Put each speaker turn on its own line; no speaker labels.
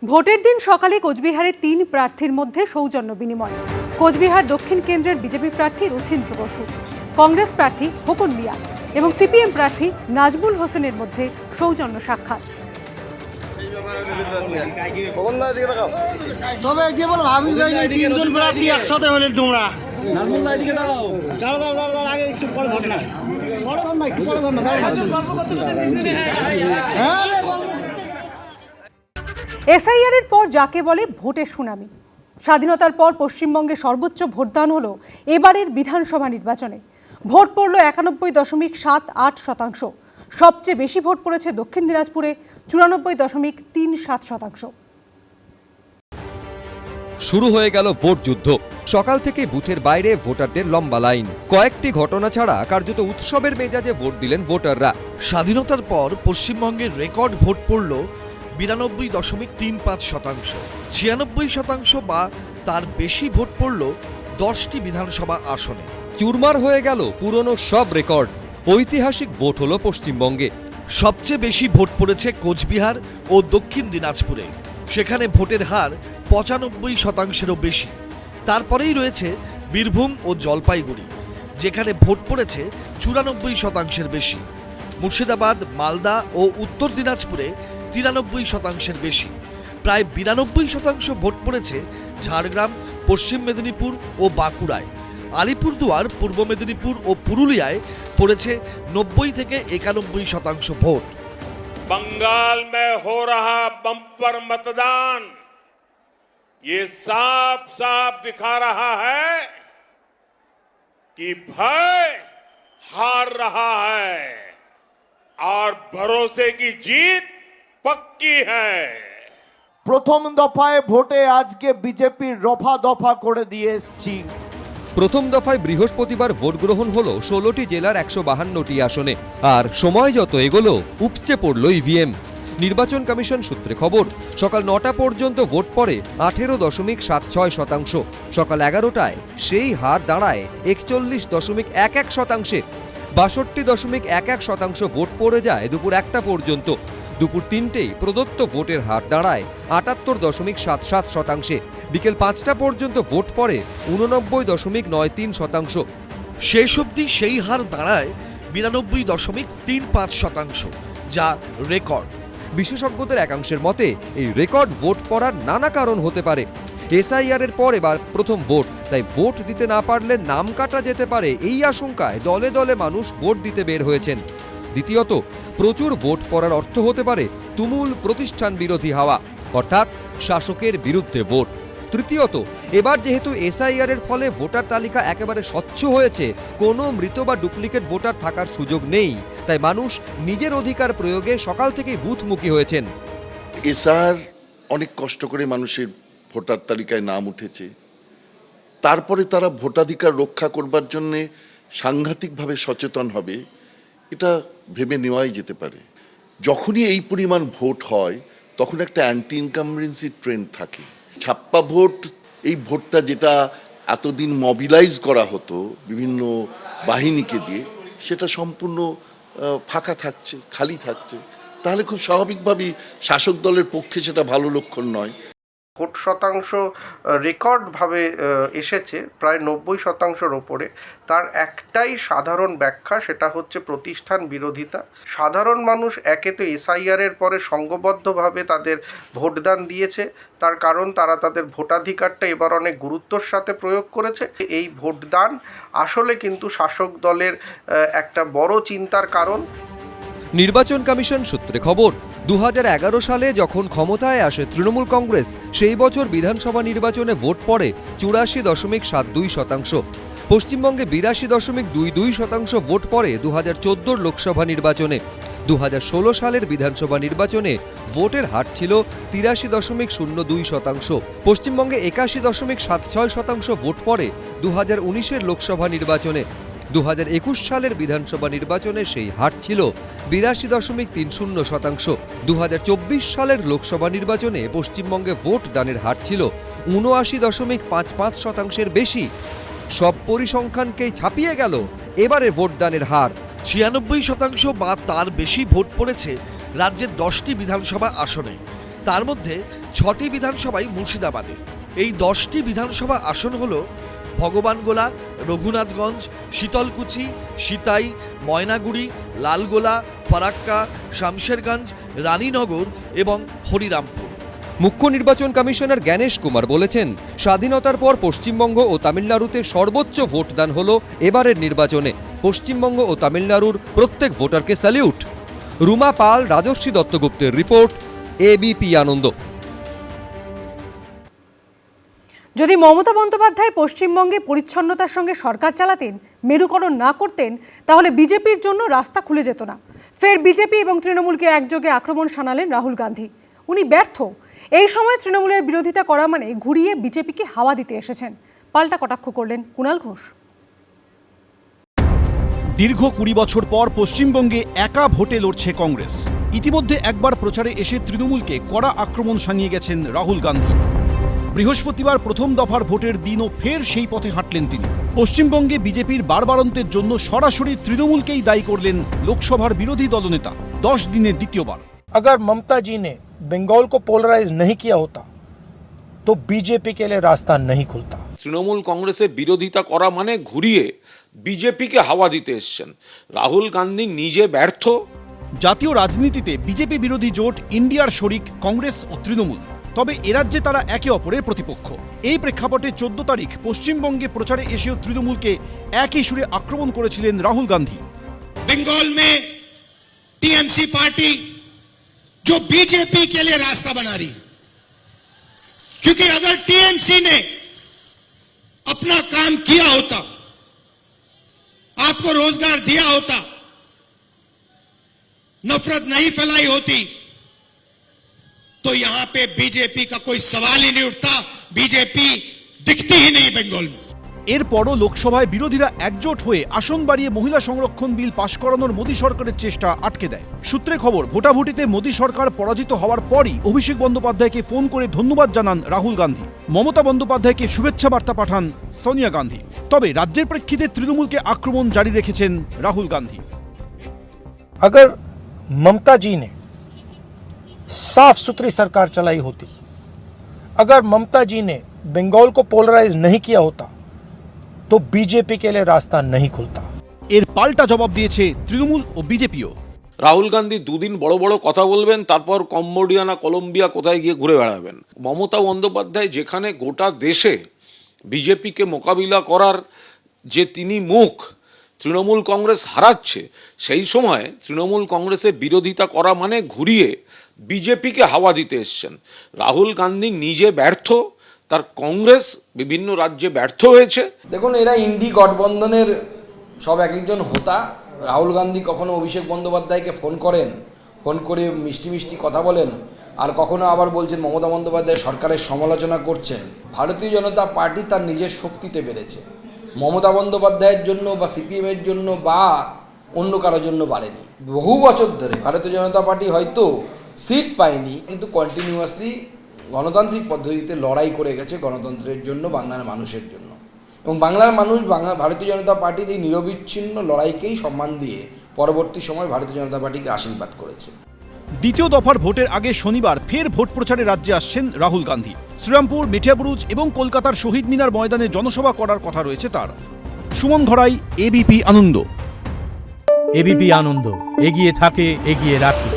ভোটের দিন সকালে কোচবিহারে ৩ প্রার্থীর মধ্যে সৌজন্য বিনিময়। কোচবিহার দক্ষিণ কেন্দ্রের বিজেপি প্রার্থী রথীন্দ্র বসু, কংগ্রেস প্রার্থী খোকন মিয়া এবং সিপিএম প্রার্থী নাজমুল হোসেনের মধ্যে সৌজন্য সাক্ষাৎ। এসআইআর এর পর যাকে বলে ভোটের সুনামি। স্বাধীনতার পর পশ্চিমবঙ্গে সর্বোচ্চ ভোটদান হলো এবারের বিধানসভা নির্বাচনে। ভোট পড়ল 91.78%। সবচেয়ে বেশি ভোট পড়েছে দক্ষিণ দিনাজপুরে 94.37%।
শুরু হয়ে গেল ভোট যুদ্ধ। সকাল থেকে বুথের বাইরে ভোটারদের লম্বা লাইন। কয়েকটি ঘটনা ছাড়া কার্যত উৎসবের মেজাজে ভোট দিলেন ভোটাররা।
স্বাধীনতার পর পশ্চিমবঙ্গের রেকর্ড ভোট পড়ল 92.35%। 96% বা তার বেশি ভোট পড়ল 10টি বিধানসভা আসনে।
চুরমার হয়ে গেল পুরনো সব রেকর্ড। ঐতিহাসিক ভোট হলো পশ্চিমবঙ্গে।
সবচেয়ে বেশি ভোট পড়েছে কোচবিহার ও দক্ষিণ দিনাজপুরে। সেখানে ভোটের হার 95%-এরও বেশি। তারপরেই রয়েছে বীরভূম ও জলপাইগুড়ি, যেখানে ভোট পড়েছে 94%-এর বেশি। মুর্শিদাবাদ, মালদা ও উত্তর দিনাজপুরে 93%-এর বেশি। প্রায় 92% ভোট পড়েছে ঝাড়গ্রাম, পশ্চিম মেদিনীপুর ও বাঁকুড়ায়। আলিপুরদুয়ার, পূর্ব মেদিনীপুর ও পুরুলিয়ায় পড়েছে 90 থেকে 91% ভোট।
बंगाल में हो रहा बम्पर मतदान ये साफ साफ दिखा रहा है कि भय हार रहा है और भरोसे की जीत पक्की है।
প্রথম দফায় ভোটে আজকে বিজেপির রফা দফা করে দিয়ে এসেছি।
প্রথম দফায় বৃহস্পতিবার ভোট গ্রহণ হলো 16টি জেলার 152টি আসনে। আর সময় যত এগোলো উপচে পড়ল ইভিএম। নির্বাচন কমিশন সূত্রে খবর, সকাল 9টা পর্যন্ত ভোট পড়ে 18.76%। সকাল 11টায় সেই হার দাঁড়ায় 41.11%। 62.11% ভোট পড়ে যায় দুপুর 1টা পর্যন্ত। দুপুর 3টেই প্রদত্ত ভোটের হার দাঁড়ায় 78.77%। বিকেল 5টা পর্যন্ত ভোট পড়ে 89.93%।
শেষ অবধি সেই হার দাঁড়ায় 92.35%, যা রেকর্ড।
বিশেষজ্ঞদের একাংশের মতে এই রেকর্ড ভোট পড়ার নানা কারণ হতে পারে। এসআইআর এর পর এবার প্রথম ভোট, তাই ভোট দিতে না পারলে নাম কাটা যেতে পারে এই আশঙ্কায় দলে দলে মানুষ ভোট দিতে বের হয়েছেন। দ্বিতীয়ত, প্রচুর ভোট পড়ার অর্থ হতে পারে তুমুল প্রতিষ্ঠান বিরোধী হাওয়া, অর্থাৎ শাসকের বিরুদ্ধে ভোট। তৃতীয়ত, এবার যেহেতু এসআইআর এর ফলে ভোটার তালিকা একেবারে স্বচ্ছ হয়েছে, কোনো মৃত বা ডুপ্লিকেট ভোটার থাকার সুযোগ নেই, তাই মানুষ নিজের অধিকার প্রয়োগে সকাল থেকেই বুথমুখী হয়েছেন।
এসআইআর অনেক কষ্ট করে মানুষের ভোটার তালিকায় নাম উঠেছে, তারপরে তারা ভোটাধিকার রক্ষা করবার জন্যে সাংঘাতিকভাবে সচেতন হবে, এটা ভেবে নেওয়াই যেতে পারে। যখনই এই পরিমাণ ভোট হয় তখন একটা অ্যান্টি ইনকামবেন্সি ট্রেন্ড থাকে। ছাপ্পা ভোট, এই ভোটটা যেটা এতদিন মবিলাইজ করা হতো বিভিন্ন বাহিনীকে দিয়ে, সেটা সম্পূর্ণ ফাঁকা থাকছে, খালি থাকছে। তাহলে খুব স্বাভাবিকভাবেই শাসক দলের পক্ষে সেটা ভালো লক্ষণ নয়।
ভোট শতাংশ রেকর্ডভাবে এসেছে প্রায় 90%-র ওপরে। তার একটাই সাধারণ ব্যাখ্যা, সেটা হচ্ছে প্রতিষ্ঠান বিরোধিতা। সাধারণ মানুষ একে তো এসআইআর-এর পরে সংঘবদ্ধভাবে তাদের ভোটদান দিয়েছে, তার কারণ তারা তাদের ভোটাধিকারটা এবার অনেক গুরুত্বর সাথে প্রয়োগ করেছে। এই ভোটদান আসলে কিন্তু শাসক দলের একটা বড় চিন্তার কারণ।
নির্বাচন কমিশন সূত্রে খবর, 2011 সালে যখন ক্ষমতায় আসে তৃণমূল কংগ্রেস, সেই বছর বিধানসভা নির্বাচনে ভোট পড়ে 84.72%। পশ্চিমবঙ্গে 82.22% ভোট পড়ে 2014 লোকসভা নির্বাচনে। 2016 সালের বিধানসভা নির্বাচনে ভোটের হার ছিল 83.02%। পশ্চিমবঙ্গে 81.76% ভোট পড়ে 2019 লোকসভা নির্বাচনে। 2021 সালের বিধানসভা নির্বাচনে সেই হার ছিল 82.30%। 2024 সালের লোকসভা নির্বাচনে পশ্চিমবঙ্গে ভোট দানের হার ছিল 79.55%-এর বেশি। সব পরিসংখ্যানকেই ছাপিয়ে গেল এবারে ভোটদানের হার।
96% বা তার বেশি ভোট পড়েছে রাজ্যের 10টি বিধানসভা আসনে। তার মধ্যে 6টি বিধানসভায় মুর্শিদাবাদে। এই 10টি বিধানসভা আসন হল ভগবানগোলা, রঘুনাথগঞ্জ, শীতলকুচি, সিতাই, ময়নাগুড়ি, লালগোলা, ফারাক্কা, শামশেরগঞ্জ, রানীনগর এবং হরিরামপুর।
মুখ্য নির্বাচন কমিশনার জ্ঞানেশ কুমার বলেছেন, স্বাধীনতার পর পশ্চিমবঙ্গ ও তামিলনাড়ুতে সর্বোচ্চ ভোটদান হলো এবারের নির্বাচনে। পশ্চিমবঙ্গ ও তামিলনাড়ুর প্রত্যেক ভোটারকে স্যালিউট। রুমা পাল, রাজর্ষি দত্তগুপ্তের রিপোর্ট, এবিপি আনন্দ।
যদি মমতা বন্দ্যোপাধ্যায় পশ্চিমবঙ্গে পরিচ্ছন্নতার সঙ্গে সরকার চালাতেন, মেরুকরণ না করতেন, তাহলে বিজেপির জন্য রাস্তা খুলে যেত না। ফের বিজেপি এবং তৃণমূলকে একযোগে আক্রমণ শানালেন রাহুল গান্ধী। উনি ব্যর্থ। এই সময় তৃণমূলের বিরোধিতা করা মানে ঘুরিয়ে বিজেপিকে হাওয়া দিতে এসেছেন। পাল্টা কটাক্ষ করলেন কুণাল ঘোষ।
দীর্ঘ 20 বছর পর পশ্চিমবঙ্গে একা ভোটে লড়ছে কংগ্রেস। ইতিমধ্যে একবার প্রচারে এসে তৃণমূলকে কড়া আক্রমণ শানিয়ে গেছেন রাহুল গান্ধী। বৃহস্পতিবার প্রথম দফার ভোটের দিনও ফের সেই পথে হাঁটলেন তিনি। পশ্চিমবঙ্গে বিজেপির বাড়বাড়ন্তের জন্য সরাসরি তৃণমূলকেই দায়ী করলেন লোকসভার বিরোধী দলনেতা। 10 দিনে দ্বিতীয়বার।
अगर ममता जी ने बंगाल को पोलराइज नहीं किया होता तो बीजेपी के लिए रास्ता नहीं खुलता।
তৃণমূল কংগ্রেসের বিরোধিতা করা মানে ঘুরিয়ে বিজেপিকে হাওয়া দিতে এসছেন। রাহুল গান্ধী নিজে ব্যর্থ।
জাতীয় রাজনীতিতে বিজেপি বিরোধী জোট ইন্ডিয়ার শরিক কংগ্রেস ও তৃণমূল। তবে এরাজ্যে তারা একে অপরের প্রতিপক্ষ। এই প্রেক্ষাপটে 14 তারিখ পশ্চিমবঙ্গে প্রচারে এসেও তৃণমূলকে একই সুরে আক্রমণ করেছিলেন রাহুল গান্ধী।
बंगाल में टीएमसी पार्टी जो बीजेपी के लिए रास्ता बना रही, क्योंकि अगर टीएमसी ने अपना काम किया होता, आपको रोजगार दिया होता, नफरत नहीं फैलाई होती, तो यहां पे बीजेपी का कोई सवाल ही नहीं उठता। बीजेपी दिखती ही नहीं बंगाल में।
এরপরও লোকসভায় বিরোধীরা একজোট হয়ে আসন বাড়িয়ে মহিলা সংরক্ষণ বিল পাশ করানোর মোদী সরকারের চেষ্টা আটকে দেয়। সূত্রে খবর, ভোটাভুটিতে মোদী সরকার পরাজিত হওয়ার পরই অভিষেক বন্দ্যোপাধ্যায়কে ফোন করে ধন্যবাদ জানান রাহুল গান্ধী। মমতা বন্দ্যোপাধ্যায়কে শুভেচ্ছা বার্তা পাঠান সোনিয়া গান্ধী। তবে রাজ্যের প্রেক্ষিতে তৃণমূলকে আক্রমণ জারি রেখেছেন রাহুল গান্ধী।
अगर ममता जी ने साफ सुथरी सरकार चलाई होती, अगर ममता जी ने बंगाल को पोलराइज नहीं किया होता तो बीजेपी के लिए रास्ता नहीं खुलता।
এর পাল্টা জবাব দিয়েছে তৃণমূল ও বিজেপিও।
রাহুল গান্ধী দুদিন বড় বড় কথা বলবেন, তারপর কম্বোডিয়া না কলম্বিয়া কোথায় গিয়ে ঘুরে বেড়াবেন। মমতা বন্দ্যোপাধ্যায় যেখানে গোটা দেশে বিজেপিকে মোকাবিলা করার যে তিনি মুখ, তৃণমূল কংগ্রেস হারাচ্ছে, সেই সময় তৃণমূল কংগ্রেসের বিরোধিতা করা মানে ঘুরিয়ে বিজেপিকে হাওয়া দিতে এসছেন। রাহুল গান্ধী নিজে ব্যর্থ, তার কংগ্রেস বিভিন্ন রাজ্যে ব্যর্থ হয়েছে।
দেখুন, এরা ইন্ডি গঠবন্ধনের সব এক একজন হোতা। রাহুল গান্ধী কখনো অভিষেক বন্দ্যোপাধ্যায়কে ফোন করেন, ফোন করে মিষ্টি মিষ্টি কথা বলেন, আর কখনো আবার বলছেন মমতা বন্দ্যোপাধ্যায় সরকারের সমালোচনা করছেন। ভারতীয় জনতা পার্টি তার নিজের শক্তিতে বেড়েছে, মমতা বন্দ্যোপাধ্যায়ের জন্য বা সিপিএমের জন্য বা অন্য কারোর জন্য বাড়েনি। বহু বছর ধরে ভারতীয় জনতা পার্টি হয়তো সিট পায়নি, কিন্তু কন্টিনিউয়াসলি গণতান্ত্রিক পদ্ধতিতে লড়াই করে গেছে গণতন্ত্রের জন্য, বাংলার মানুষের জন্য। এবং বাংলার মানুষ ভারতীয় জনতা পার্টির এই নিরবিচ্ছিন্ন লড়াইকেই সম্মান দিয়ে পরবর্তী সময় ভারতীয় জনতা পার্টিকে আশীর্বাদ করেছে।
দ্বিতীয় দফার ভোটের আগে শনিবার ফের ভোট প্রচারে রাজ্যে আসছেন রাহুল গান্ধী। শ্রীরামপুর, মেটিয়াবুরুজ এবং কলকাতার শহীদ মিনার ময়দানে জনসভা করার কথা রয়েছে তার। সুমন ধরাই, এবিপি আনন্দ।
এবিপি আনন্দ, এগিয়ে থাকে, এগিয়ে রাখে।